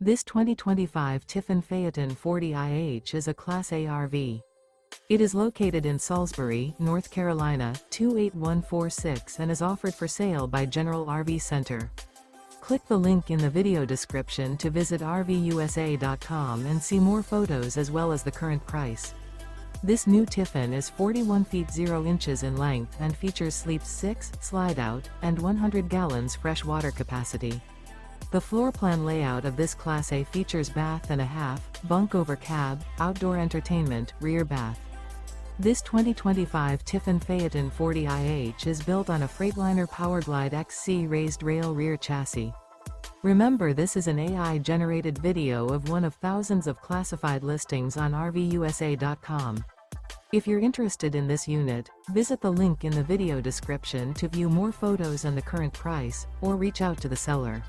This 2025 Tiffin Phaeton 40IH is a Class A RV. It is located in Salisbury, North Carolina, 28146 and is offered for sale by General RV Center. Click the link in the video description to visit RVUSA.com and see more photos as well as the current price. This new Tiffin is 41 feet 0 inches in length and features sleep 6, Slideout, and 100 gallons fresh water capacity. The floor plan layout of this Class A features bath and a half, bunk over cab, outdoor entertainment, rear bath. This 2025 Tiffin Phaeton 40IH is built on a Freightliner PowerGlide XC raised rail rear chassis. Remember, this is an AI-generated video of one of thousands of classified listings on RVUSA.com. If you're interested in this unit, visit the link in the video description to view more photos and the current price, or reach out to the seller.